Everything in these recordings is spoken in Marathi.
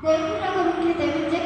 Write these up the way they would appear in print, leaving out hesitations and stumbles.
देवपूजा करून घेते म्हणजे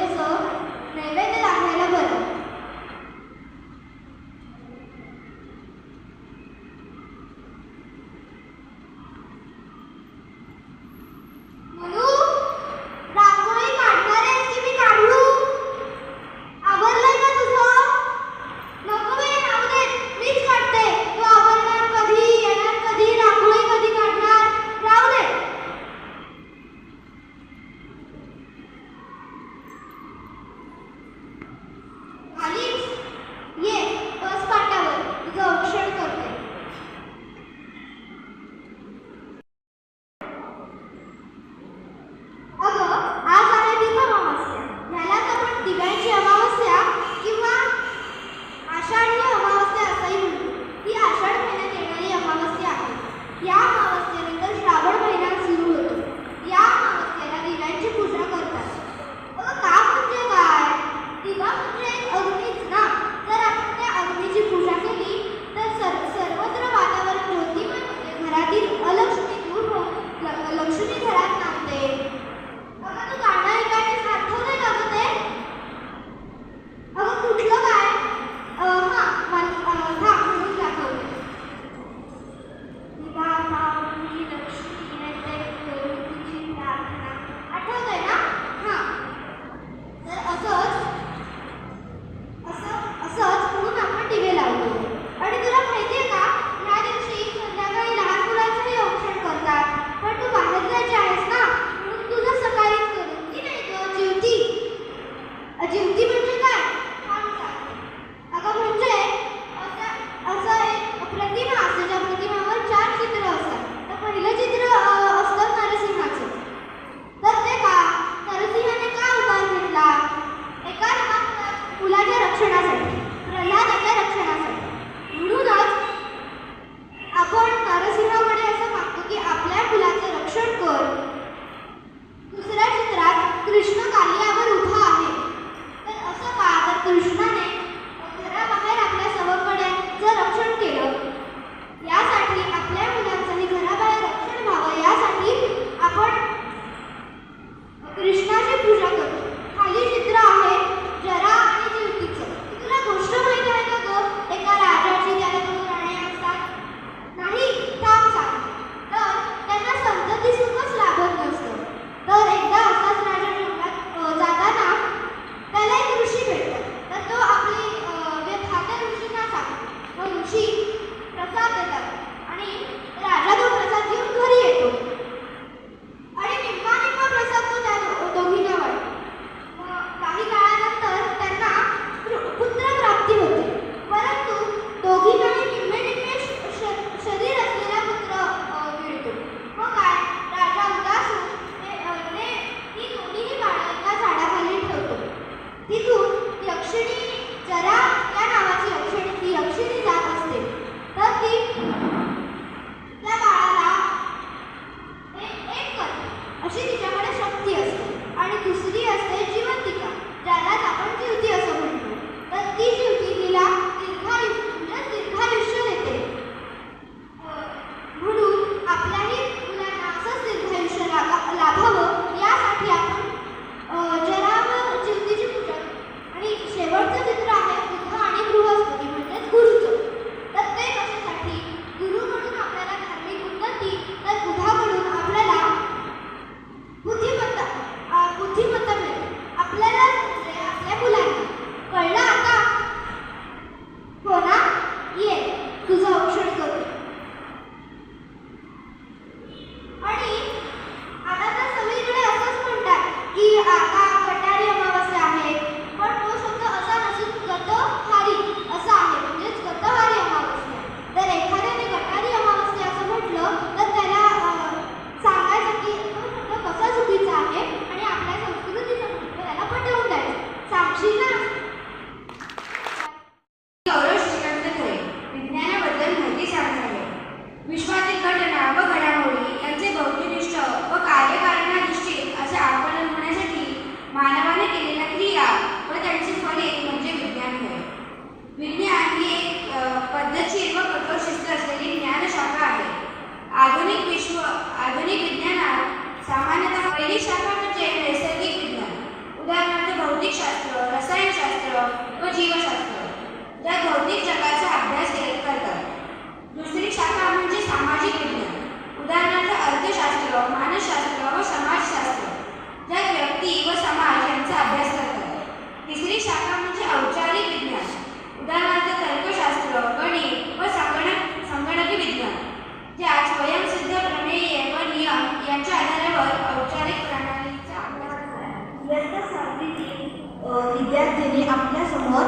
विद्यार्थिनी आपल्यासमोर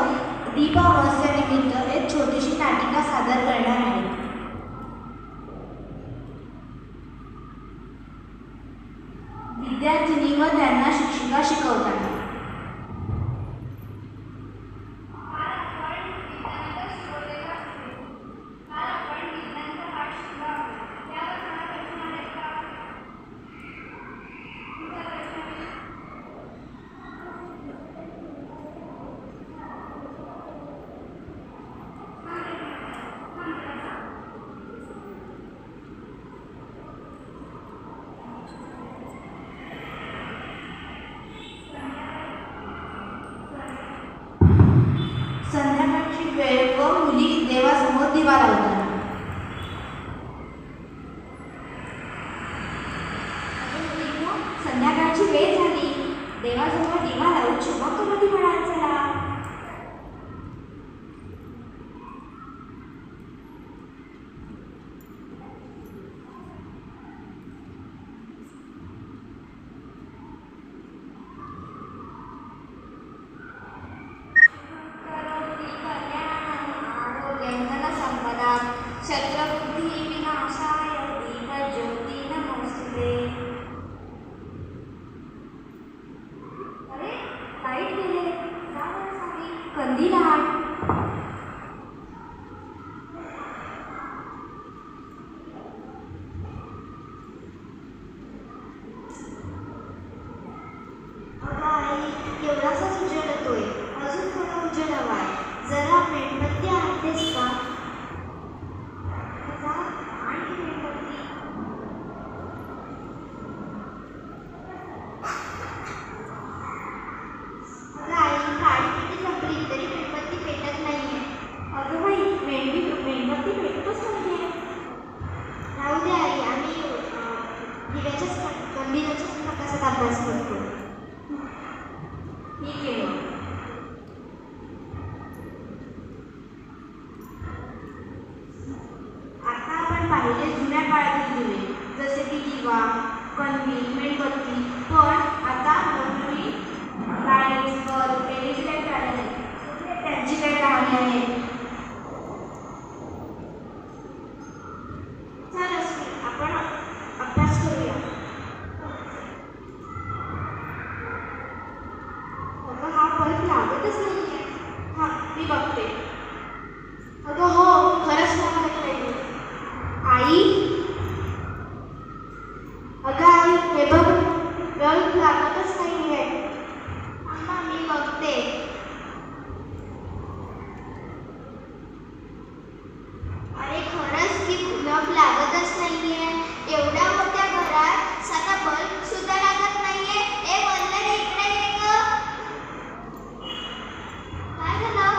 दीपावस्येनिमित्त एक छोटीशी नाटिका सादर करणार आहेत. विद्यार्थिनी व त्यांना शिक्षिका शिकवतात. संध्याकाळची वेळ व मुली देवासमोर दिवा लावतात. संध्याकाळची वेळ झाली, देवासमोर दिवा लावून शुभकरोती म्हणाल चला. शत्रबुद्धी विनाशाय दीपज्योती नमोस्तुते. अरे लाईट गेले, कंदील आण. अगं आई, एवढासाच उजेड येतोय, अजून थोडा उजेड हवाय. जरा मेणबत्ती आणतेस का? अभ्यास करतो. ठीक आहे मग. आता आपण पाहिले जुन्या काळातील दिवे, जसे की दिवा, कंदील, मेणबत्ती. पण आता नवीन लाईट्स, बल्ब, LED लाईट आले आहेत. त्यांची काय कहाणी आहे? आपण अभ्यास करूया. हा बल्ब लागतच नाहीये. हा मी बघते. अगं हो, खरंच लागत नाही. आई, अगं आई, हे बघ, बल्ब लागतच नाहीये. अम्मा मी बघते. अरे खरंच की बल्ब लागतच नाहीये. एवढ्या मोठ्या घरात साधा बल्ब सुद्धा लागत नाहीये. ए वल्लरी, इकडे ये ग. काय झालं?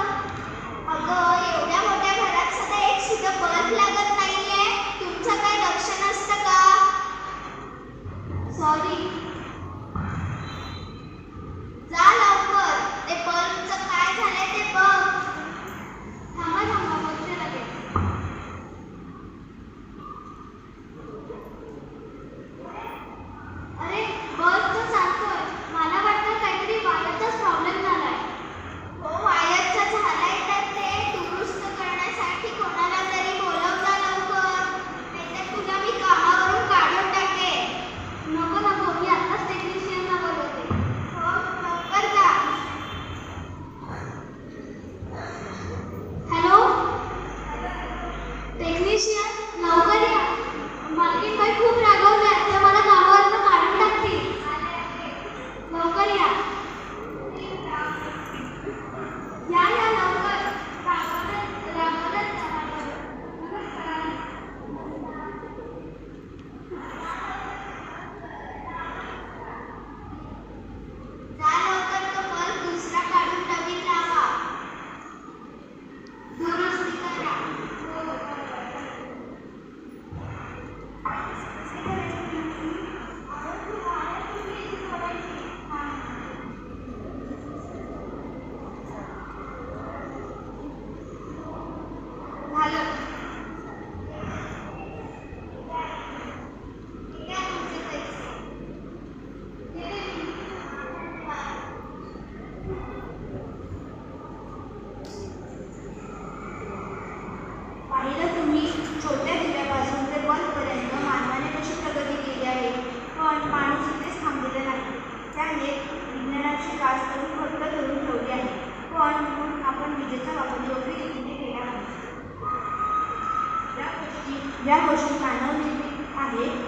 ज्या गोष्टी मानवनिर्मित आहेत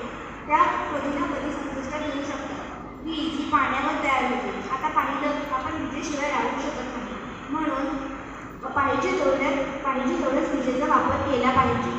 त्या कधी ना कधी संपुष्टात येऊ शकतात. वीज ही पाण्यावर तयार होते. आता पाहिलं आपण विजेशिवाय राहू शकत नाही. म्हणून पाहिजे तेवढ्याच विजेचा वापर केला पाहिजे.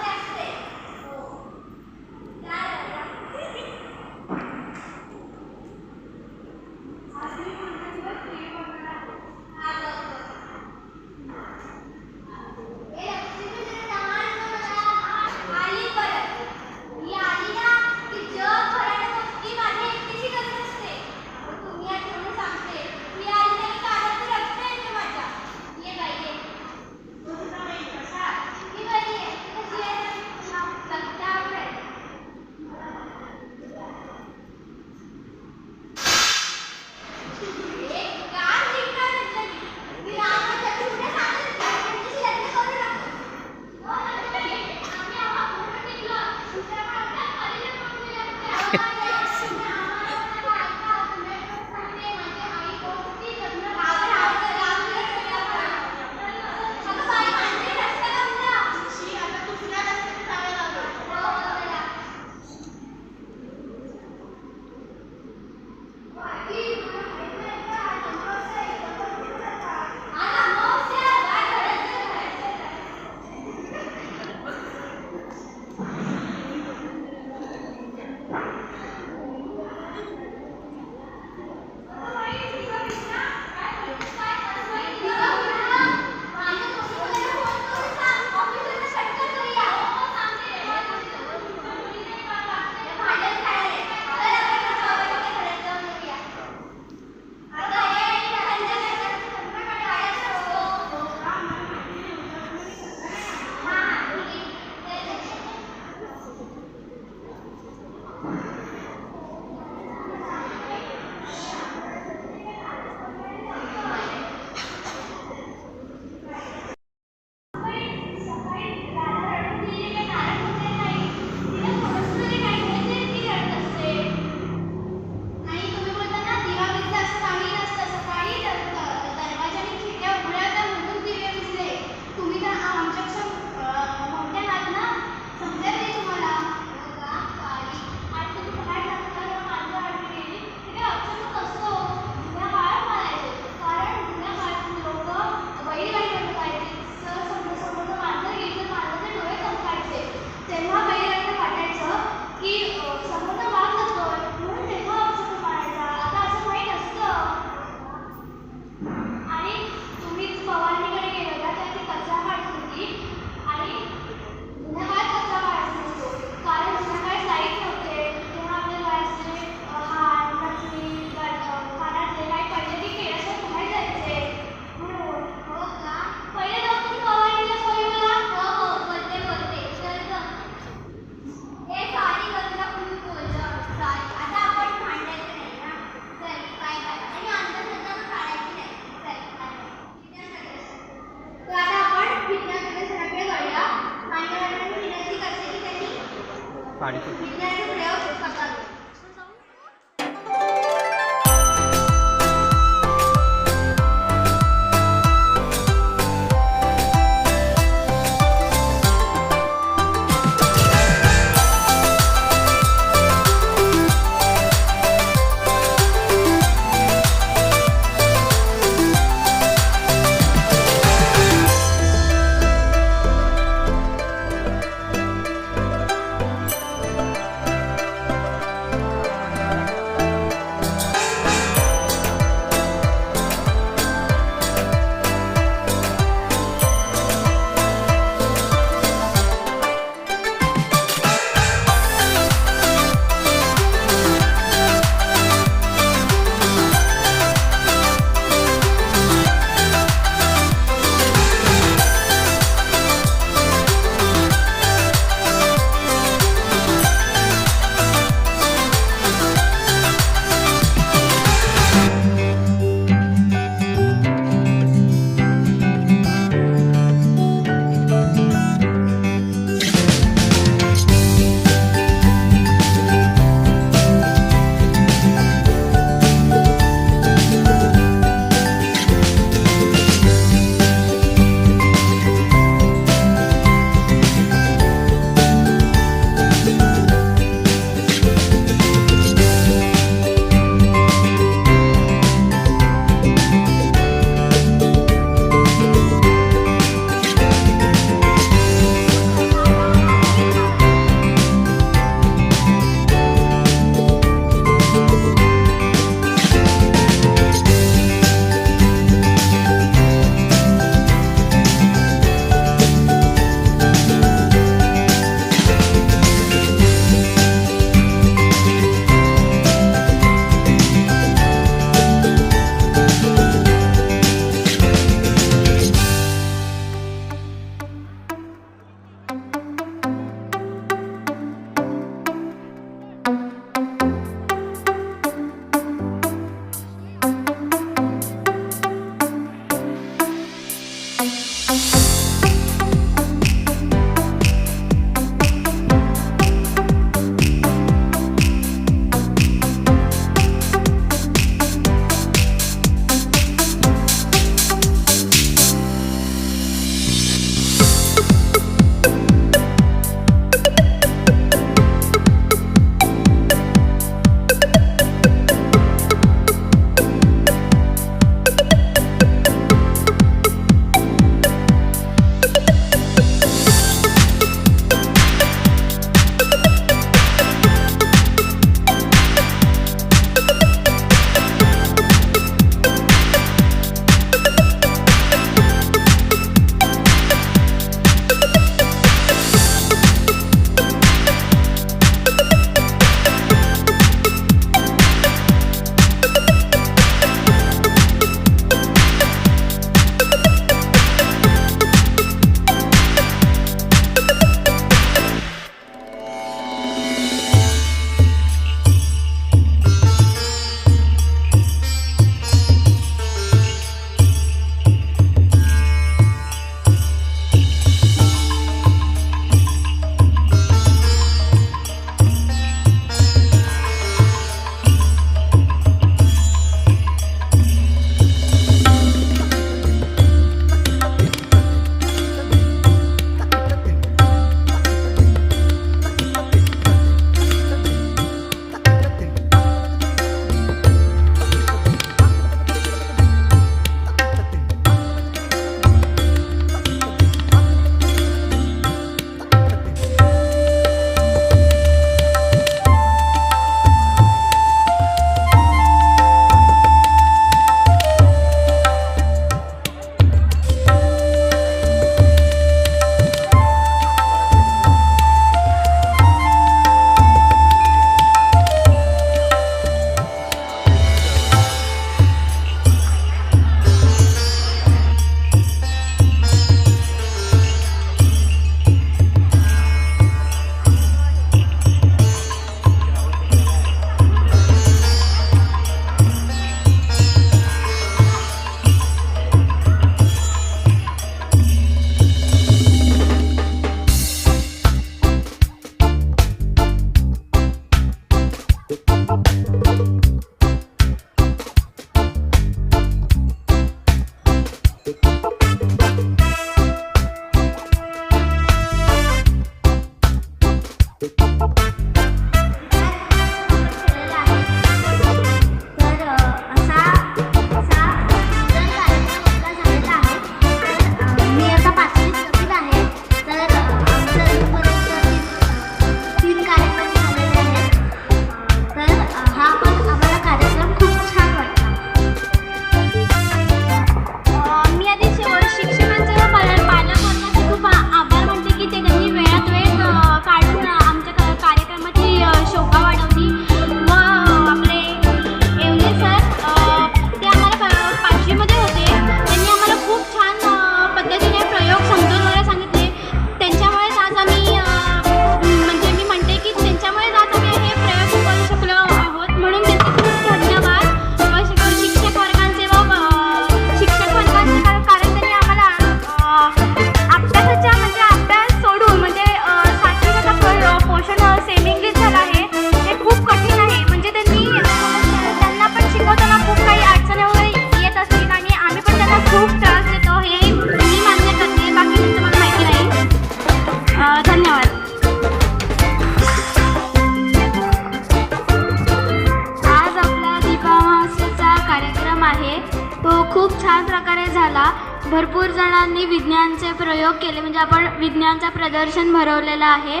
खूप छान प्रकारे झाला. भरपूर जणांनी विज्ञानचे प्रयोग केले, म्हणजे आपण विज्ञानचं प्रदर्शन भरवलेलं आहे.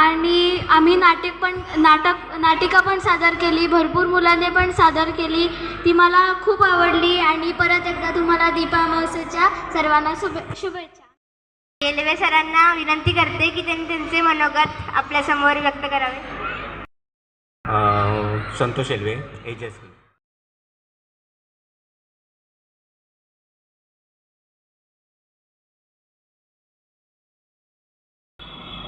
आणि आम्ही नाटिका पण सादर केली. भरपूर मुलांनी पण सादर केली. ती मला खूप आवडली. आणि परत एकदा तुम्हाला दीपामावस्येच्या सर्वांना शुभेच्छा. रेल्वे सरांना विनंती करते की त्यांनी त्यांचे मनोगत आपल्यासमोर व्यक्त करावे. संतोष एल्वे, एच.एस.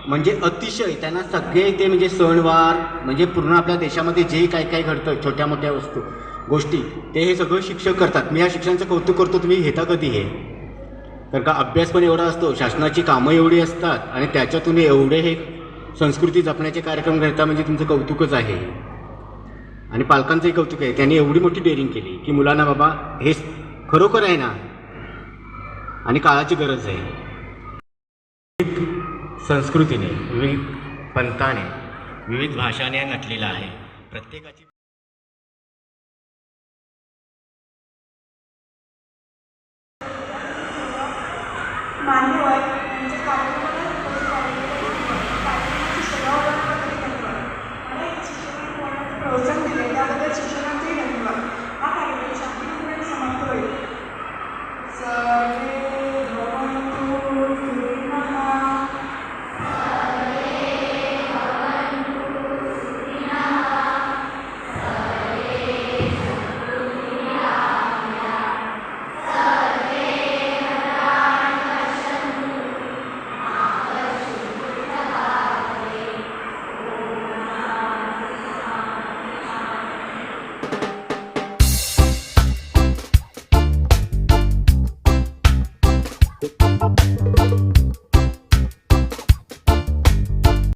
म्हणजे अतिशय त्यांना सगळे ते म्हणजे सणवार म्हणजे पूर्ण आपल्या देशामध्ये जे काय काय घडतं छोट्या मोठ्या गोष्टी ते हे सगळं शिक्षक करतात. मी या शिक्षकांचं कौतुक करतो. तुम्ही घेता कधी हे? कारण का अभ्यास पण एवढा असतो, शासनाची कामं एवढी असतात आणि त्याच्यातून एवढे हे संस्कृती जपण्याचे कार्यक्रम घेता म्हणजे तुमचं कौतुकच आहे. आणि पालकांचंही कौतुक आहे. त्यांनी एवढी मोठी डेअरिंग केली की मुलांना बाबा हे खरोखर आहे ना आणि काळाची गरज आहे. संस्कृतीने विविध पंथाने विविध भाषाने नटलेला आहे. प्रत्येकाची मान्यवर